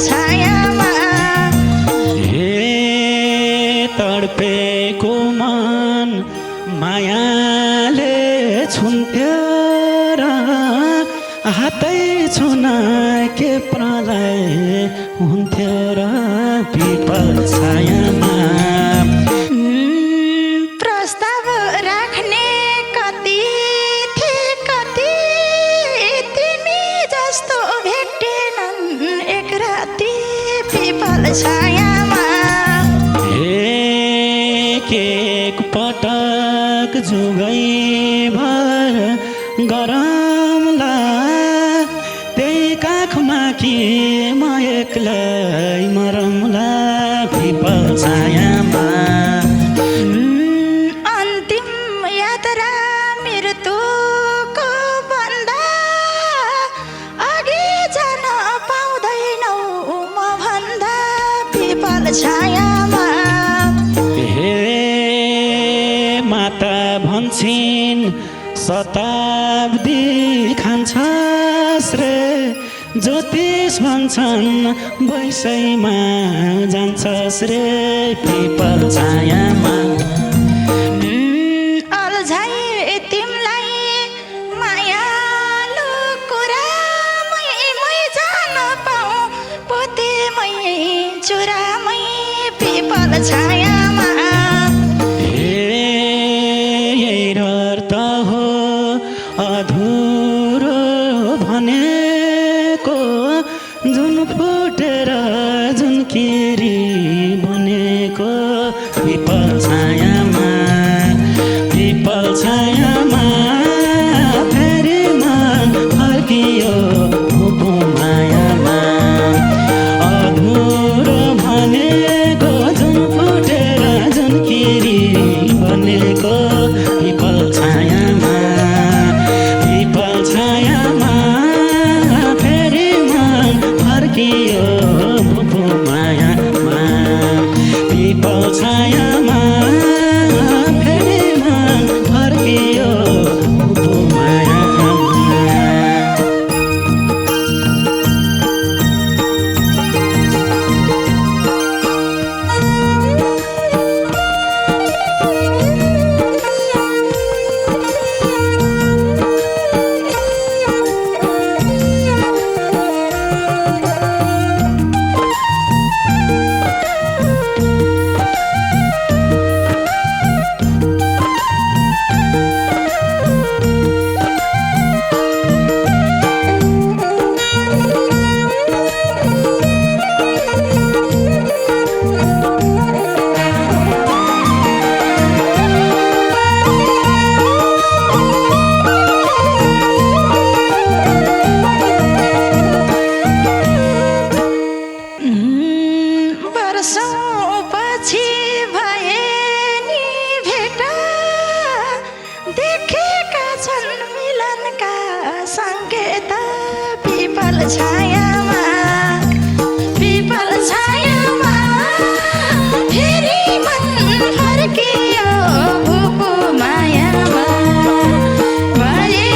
छायामा हे तडपेको मन मायाले छुन्थ्यो र हातै छुन के प्रलय हुन्थ्यो र पिपल छायामा प्रस्ताव राख्ने कति थिए कति तिमी जस्तो भेटेनन् एक राति पिपल छायामा एक पटक जुगै भर गरमला त्यही काखमा कि म एक्लै मरमला पिपल छायामा अन्तिम यात्रा मृत्युको भन्दा अघि जान पाउँदैनौ म भन्दा पिपल छायामा हे माता भन्छन् शताब्दी खान्छस् रे ज्योतिष भन्छन् वैसैमा जान्छस् रे पिपल छायामा अल्झाइ तिमलाई मायालु कुरामै मै जान पाऊँ पोतेमै चुरामै पिपल छायामा यही अर्थ हो अधुरो भनेको जुन फुटेर जुन किरी बनेको पिपल छायामा पिपल छायामा फेरि मन फर्कियो भुपु मायामा अधुरो भनेको जुन फुटेर जुन किरी बनेको पिपल छायामा पिपल छायामा फेरि मन फर्कियो भुपु मायामा पिपल छायामा फेरि मन फर्कियो भुपु मायामा वर्षौँपछि भए नि भेट देखेका छन् मिलनका सङ्केत पिपल छायामा पिपल छायामा फेरि मन फर्कियो भुपु मायामा भए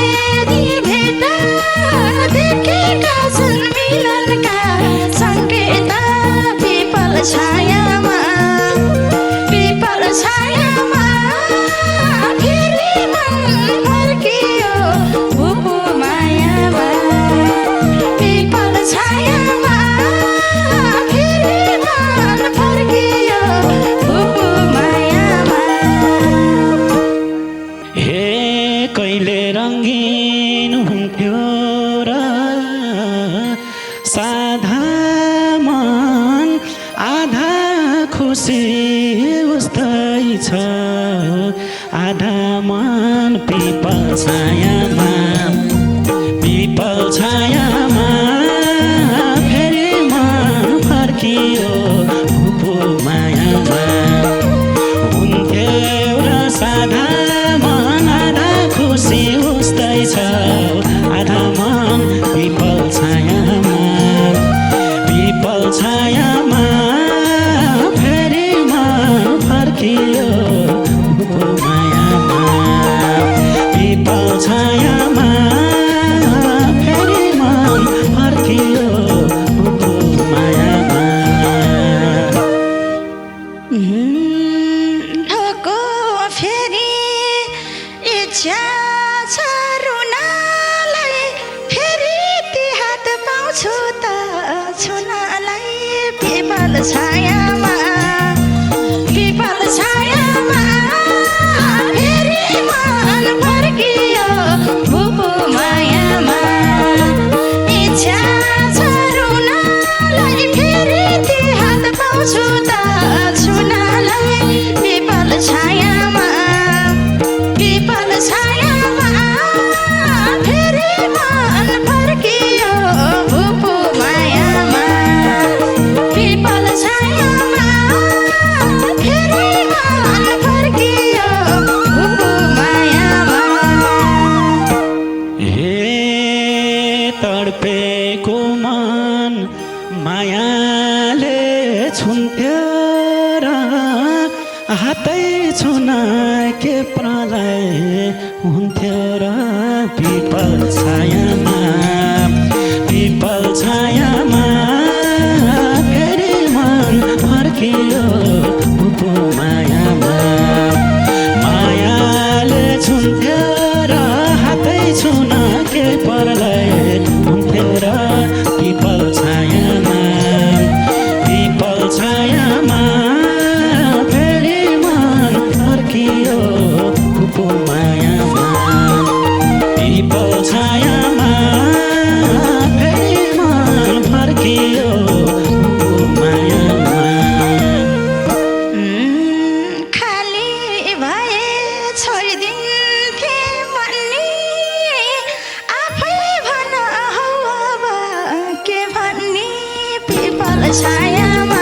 नि भेट देखेका छन् मिलनका सङ्केत पिपल छायामा पिपल छायामा फेरि मन फर्कियो भुपु मायामा पिपल छायामा फेरि मन फर्कियो भुपु मायामा हे कहिले रङ्गीन हुन्थ्यो र साधा मन आधा खुसी उस्तै छ आधा मन पिपल छायामा पिपल छायामा फेरि मन फर्कियो भुपु मायामा हुन्थ्यो र साधा मन आधा खुसी उस्तै छ आधा मन पिपल छायामा पिपल छायामा फेरि मन फर्कियो भुपु मायामा पिपल छायामा छायामा पिपल छायामा फेरि मन फर्कियो भुपु मायामा इच्छा छ रुनलाई फेरि ती हात पाउँछु त छुनलाई पिपल छायामा फेरि मन फर्कियो भुपु मायामा पिपल छायामा फेरि मन फर्कियो भुपु मायामा हे तडपेको मन मायाले छुन्थ्यो र हातै छुन के प्रलय हुन्थ्यो र पिपल छायामा फेरि मन फर्कियो भुपु मायामा मायाले छुन्थ्यो र हातै छुन के प्रलय हुन्थ्यो र पिपल छायामा फेरि मन फर्कियो भुपु मायामा पिपल छायामा फेरि मन फर्कियो भुपु मायामा खाली भए छोडिदिन्थे भन्ने आफै भन हौ अब के भन्ने पिपल छायामा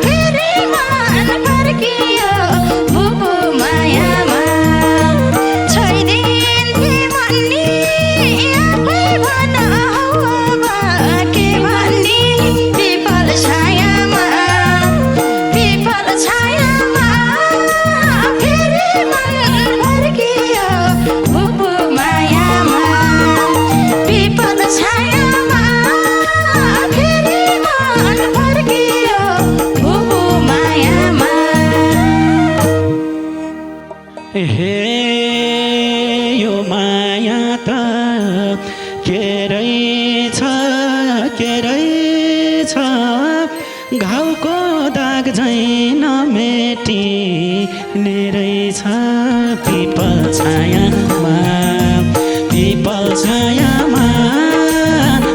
फेरि मन फर्कियो भुपु मायामा छोडिदिन्थे भन्ने आफै भन हौ अब के भन्ने पिपल छायामा फेरि मन फर्कियो भुपु मायामा पिपल छायामा फेरि मन फर्कियो भुपु मायामा हे यो माया त के रहेछ घाउको दाग झैँ नमेटिने रहेछ पिपल छायामा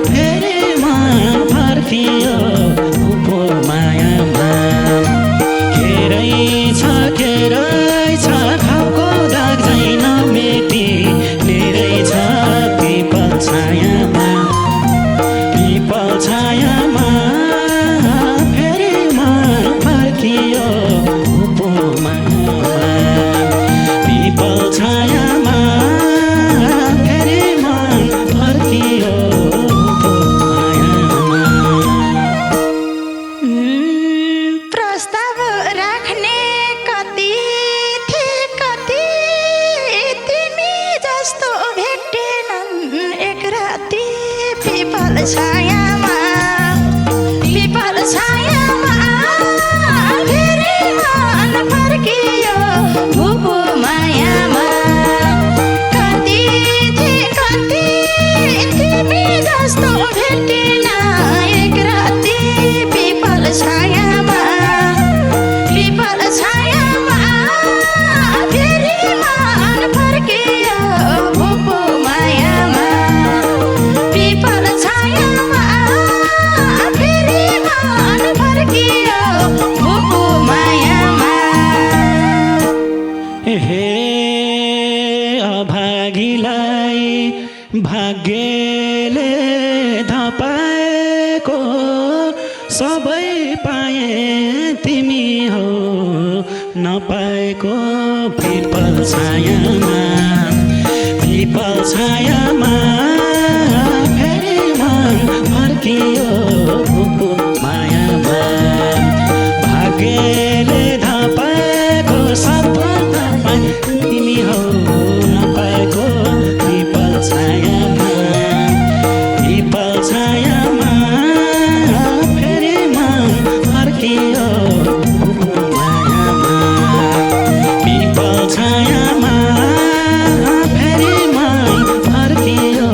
फेरि मन फर्कियो भुपु मायामा के रहेछ घाउको दाग झैँ नमेटिने रहेछ पिपल छायामा फेरि मन फर्कियो भुपु मायामा पिपल छायामा फेरि मन फर्कियो भुपु मायामा प्रस्ताव राख्ने कति तिमी जस्तो भेटेनन् एक राति पिपल छायामा फेरि मन फर्कियो भुपु मायामा कति तिमी जस्तो भेटेन एक राति पिपल छायामा फेरि मन फर्कियो भुपु मायामा पिपल छायामा फेरि मन फर्कियो भुपु मायामा हे अभागीलाई भाग्यले धपाएको सबै पाए तिमी हो नपाएको पिपल छायामा फेरि मन फर्कियो भुपु मायामा भाग्यले धपाएको सबै तिमी हो नपाएको पिपल छायामा फेरि मन फर्कियो भुपु मायामा पिपल छायामा फेरि मन फर्कियो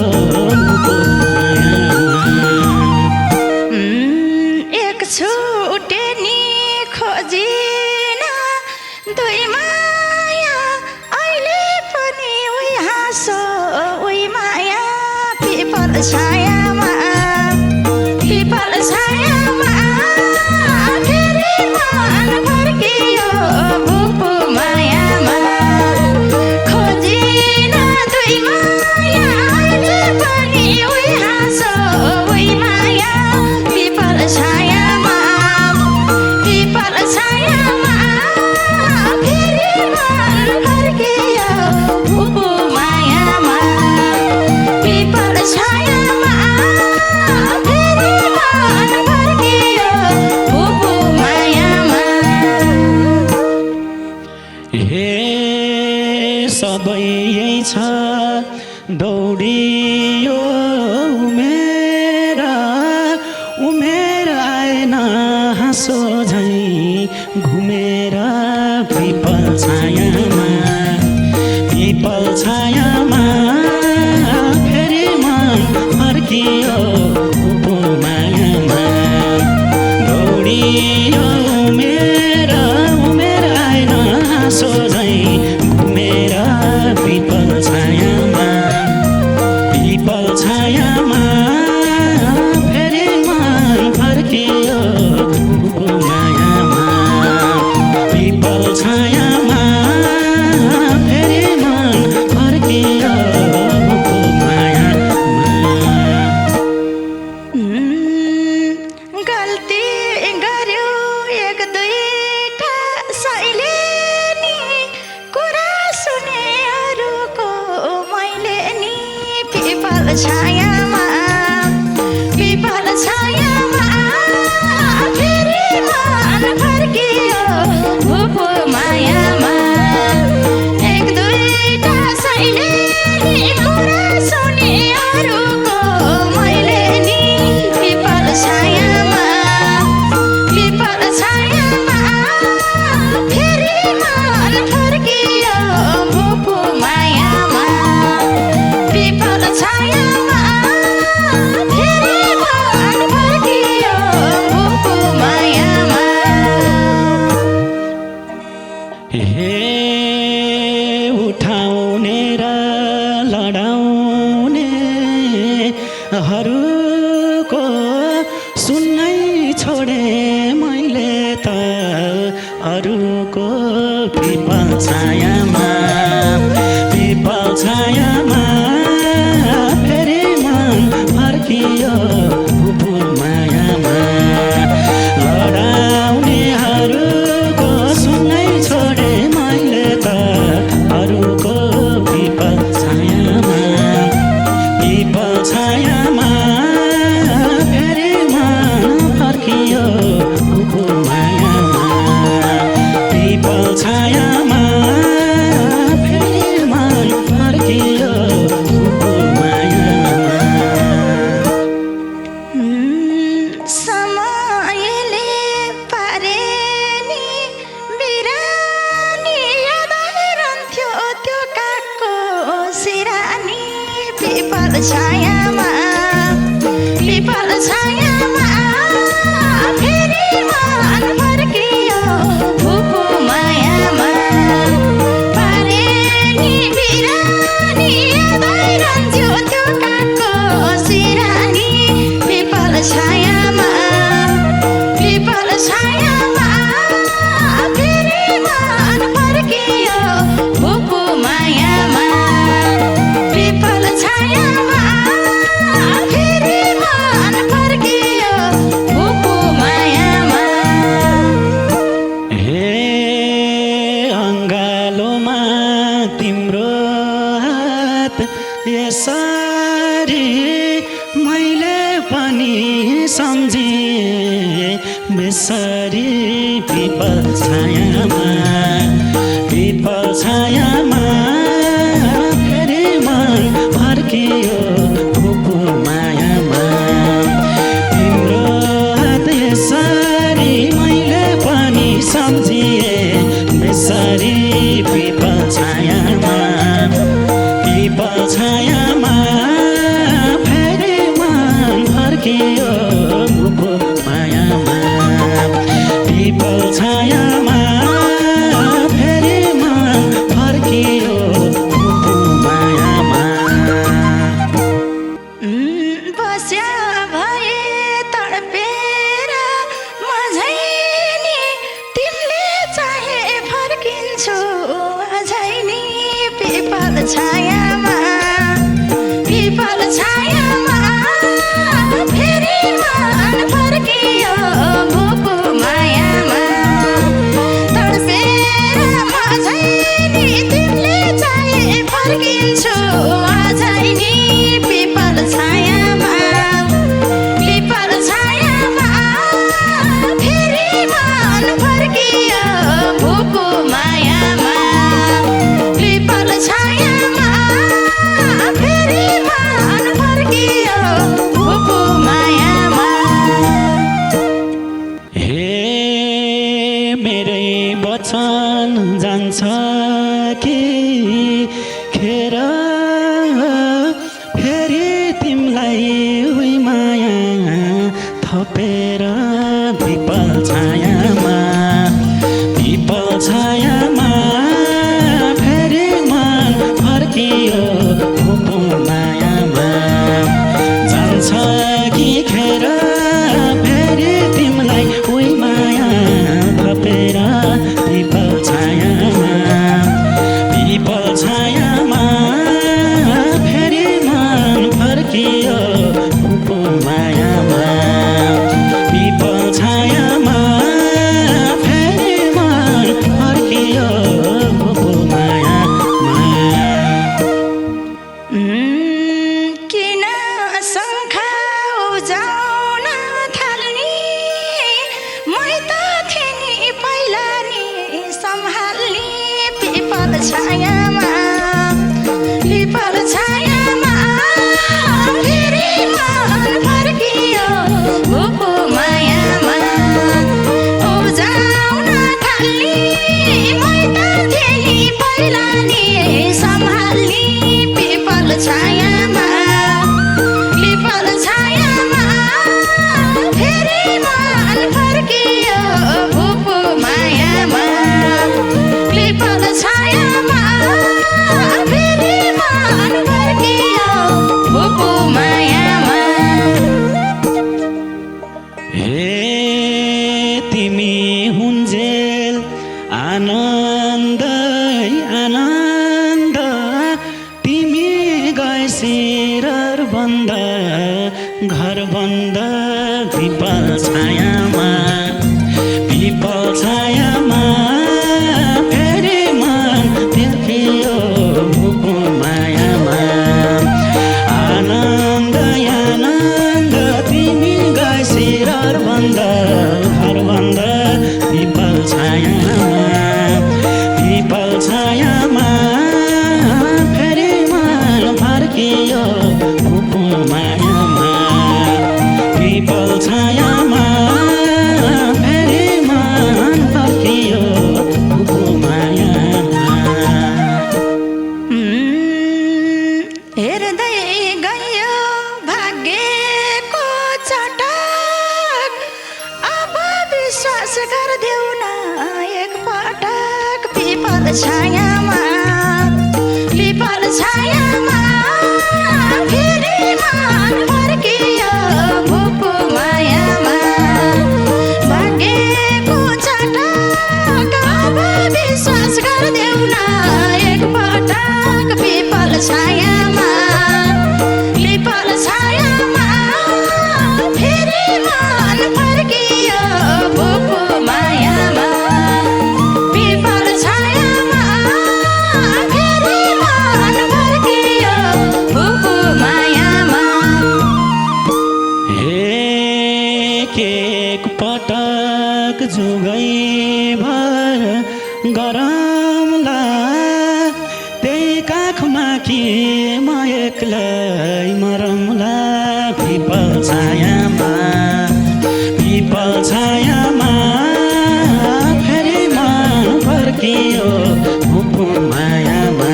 हाँसो झैँ घुमेर पिपल छायामा फेरि मन फर्कियो उपमायामा दौडियो उमेर आएन हाँसो झैँ घुमेर पिपल छायामा फेरि मन फर्कियो उपमायामा पिपल छायामा फेरि मन फर्कियो उपमायामा। गल्ती गर्यो एक दुईटा सैले नि कुरा सुने अरूको मैले नि पिपल छायामा फेरि मन फर्कियो उपमायामा एक दुईटा सैले नि कुरा सुने अरूको मैले नि पिपल छायामा फेरि मन फर्कियो उपमायामा पिपल छायामा फेरि मन फर्कियो उपमायामा। हे उठाउने र लडाउने हरूको सुन्नै छोडे मैले त अरूको पिपल छायामा फेरि मन फर्कियो उपमायामा लडाउनेहरूको सुन्नै छोडे मैले त अरूको पिपल छायामा फेरि मन फर्कियो उपमायामा पिपल छायामा फेरि मन फर्कियो उपमायामा। समयले पारे नि बिरानी याद आइरहन्थ्यो त्यो कागको सिरानी पिपल छायामा फेरि मन फर्कियो उपमायामा पारे नि बिरानी याद आइरहन्थ्यो त्यो कागको सिरानी पिपल छायामा फेरि मन फर्कियो उपमायामा पिपल छायामा फेरि मन फर्कियो उपमायामा। हे अङ्गालोमा तिम्रो हात यसरी मैले पनि सम्झेँ बेसरी पिपल छायामा फेरि मन फर्कियो उपमायामा तिम्रो हात यसरी मैले पनि सम्झिएँ बेसरी पिपल छायामा फेरि मन फर्कियो उपमायामा पिपल छायामा फेरि मन फर्कियो थपेर पिपल छायामा फेरि मन फर्कियो भुपु मायामा जान्छ कि खेर फेरि तिमीलाई उही माया थपेर पिपल छायामा फेरि मन फर्कियो भुपु मायामा पिपल छायामा फेरि मन फर्कियो भुपु मायामा किन शङ्खा उजाउन थाल्ने मै त थिएँ नि पहिला नि सम्हाल्ने पिपल छायामा फेरि मन फर्कियो भुपु मायामा उजाउन थाल्ने मै त थिएँ नि पहिला नि सम्हाल्ने पिपल छायामा फेरि मन फर्कियो भुपु मायामा पिपल छायामा फेरि मन फर्कियो भुपु मायामा हे तिमी हुन्जेल आनन्द तिमी गए शिरर बन्द घर बन्द पिपल छायामा फेरि मन फर्कियो भुपु मायामा आनन्द तिमी गए शिरर बन्द घर बन्द पिपल छायामा फेरि मन फर्कियो भुपु मायामा पिपल छायामा फेरि मन फर्कियो भुपु मायामा हेर्दै गयो भाग्यको चटक अब विश्वास गर्देऊ न एकपटक पिपल छायामा फेरि मन फर्कियो भुपु मायामा भाग्यको चटक अब विश्वास गर्देऊ न एकपटक पिपल छायामा फेरि मन फर्कियो भुपु मायामा पिपल छायामा फेरि मन फर्कियो भुपु मायामा एक पटक जुगै भर गरमला त्यही काखमा कि म एक्लै मरमला पिपल छायामा फेरि मन फर्कियो भुपु मायामा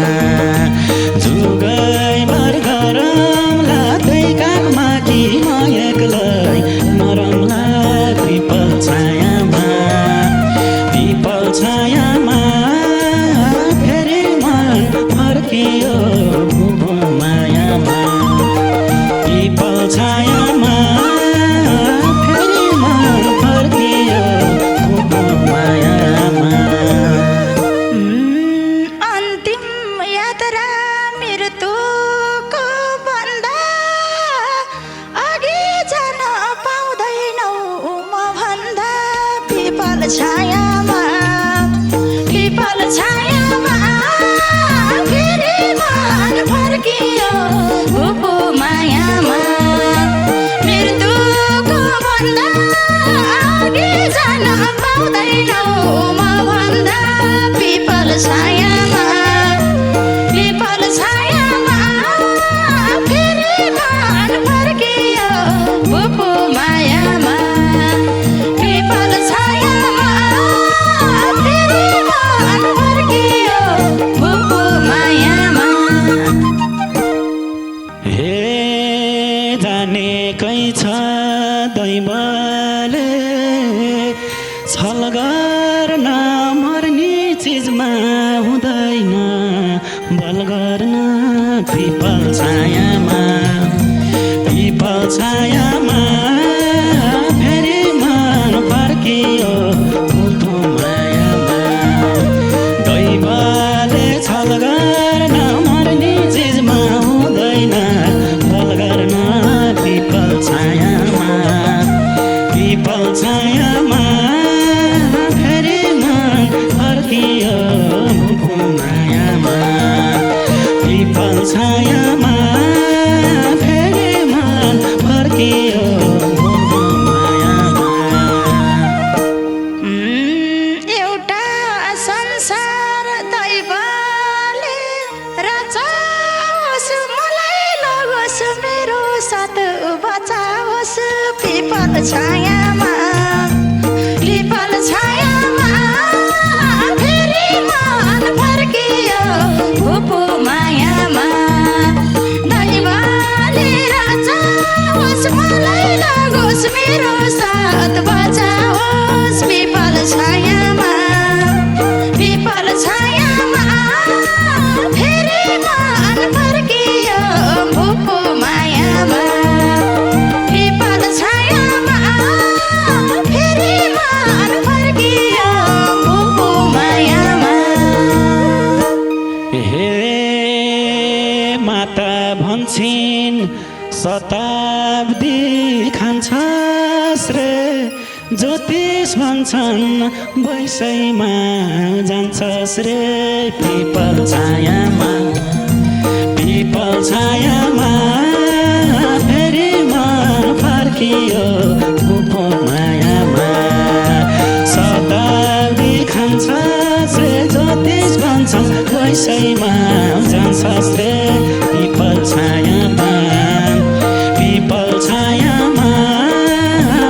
जुगै भर गरमला त्यही काखमा कि म एक्लै मरमला पिपल छायामा फेरि मन फर्कियो भुपु मायामा पिपल छायामा फेरि मन फर्कियो भुपु मायामा अन्तिम यात्रा मृत्युको भन्दा अघि जान पाउँदैनौ म भन्दा पिपल छायामा फेरि मन फर्कियो भुपु मायामा मृत्युको भन्दा अघि जान पाउँदैनौ म भन्दा पिपल छायामा फेरि मन फर्कियो भुपु मायामा पिपल छायामा बाले छल गर्न मर्ने चिजमा हुँदैन बल गर्न पिपल छायामा फेरि मन फर्कियो फुलको मायामा दैवले छल गर्न मर्ने चिजमा हुँदैन बल गर्न पिपल छायामा फेरि मन फर्कियो फुलको मायामा पिपल छायामा फेरि मन फर्कियो फुलको मायामा। एउटा संसार दैवले रचाओस् मलाई लगोस् मेरो साथ बचाओस् पिपल छायामा फेरि मन फर्कियो भुपु मायामा दैवले रचाओस् मलाई लगोस् मेरो साथ बचाओस् पिपल छायामा फेरि मन फर्कियो भुपु मायामा पिपल छायामा फेरि मन फर्कियो भुपु मायामा। हे माता भन्छन् शताब्दी खान्छस् रे ज्योतिष भन्छन् वैसैमा जान्छस् रे पिपल छायामा फेरि मन फर्कियो फुपो मायामा शताब्दी खान्छस् रे ज्योतिष भन्छन् वैसैमा जान्छस् रे पिपल छायामा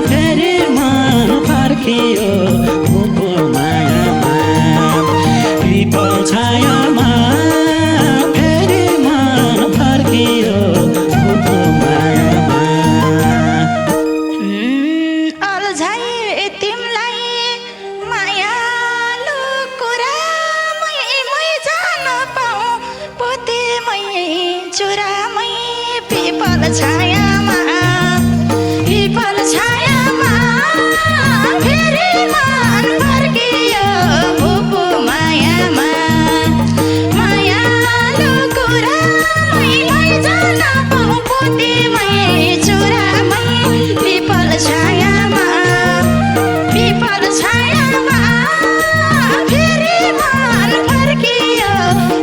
फेरि मन फर्कियो फुपो मायामा पिपल छायामा फेरि मन फर्कियो फुपो मायामा। अल्झाइ तिमलाई मायालु कुरामै जान पाऊँ पोतेमै चुरामै पिपल छायामा फेरि मन फर्कियो भुपु मायामा मायालु कुरामै जान पाऊँ पोतेमै चुरामै पिपल छायामा फेरि मन फर्कियो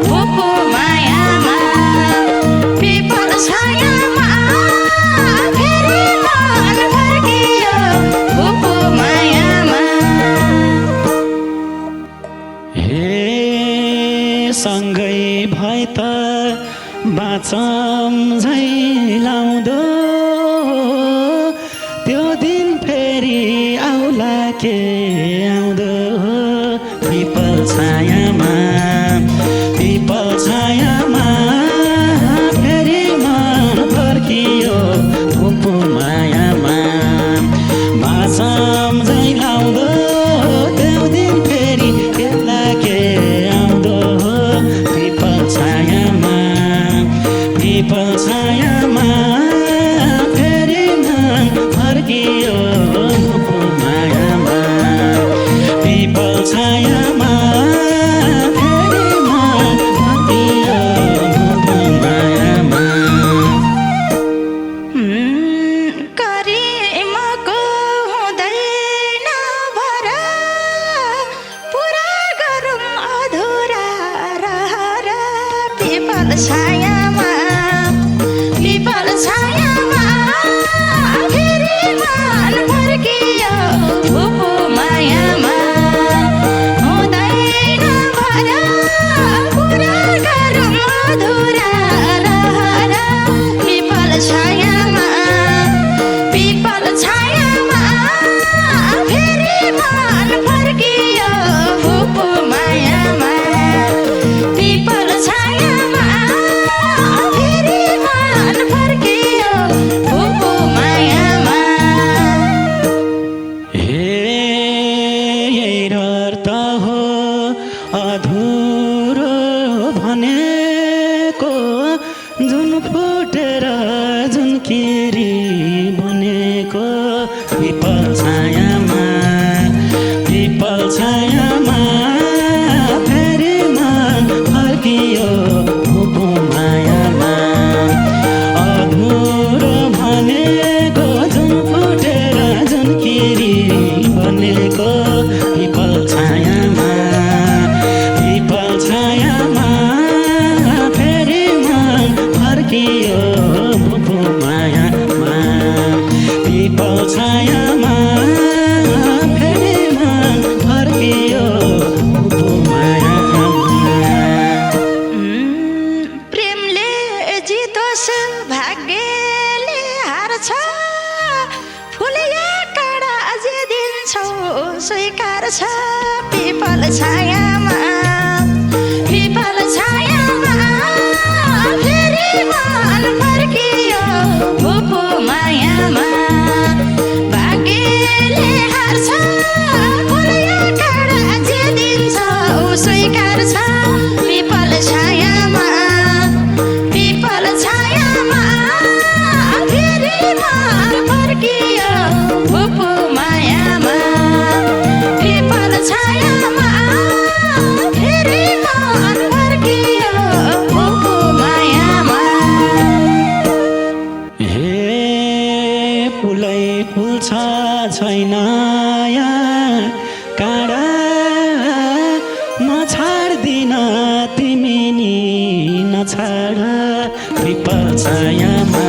भुपु मायामा पिपल छायामा फेरि मन फर्कियो भुपु मायामा। हे सँगै भए त बाँचम झै लाउँदो त्यो दिन फेरि आउला के आउँदो पिपल छायामा फेरि मन फर्कियो फुपु मायामा बाँचम झै लाउँदो त्यो दिन फेरि आउला के आउँदो पिपल छायामा फेरि मन फर्कियो फुपु मायामा पिपल छायामा फेरि मन फर्कियो फुपु मायामा। करिमको हुँदैन भर पुरा गरौँ अधुरा रहर पिपल छायामा फेरि मन फर्कियो भुपु मायामा हुँदैन भर पुरा गरौँ अधुरा रहर पिपल छायामा फेरि मन फर्कियो भुपु मायामा पिपल छायामा फेरि मन फर्कियो भुपु मायामा। छायामा पिपल छायामा फेरि मन फर्कियो भुपु मायामा अधुरो भनेको जुन फुटेर जुन किरी बनेको पिपल छायामा फेरि मन फर्कियो भुपु मायामा पिपल छायामा फेरि मन फर्कियो भुपु मायामा प्रेमले जितोस् भाग्यले हार्छ फुलिया काँडा जे दिन्छौ स्वीकार्छ पिपल छायामा फेरि मन फर्कियो भुपु मायामा भाग्यले हार्छ फुलिया काँडा जे दिन्छौ स्वीकार्छ पिपल छायामा फेरि मन फर्कियो भुपु मायामा पिपल छायामा फेरि मन फर्कियो भुपु मायामा हे फुलै फुल्छ छैन यहाँ काँडा नछाड्दिन तिमी नि नछाड पिपल छायामा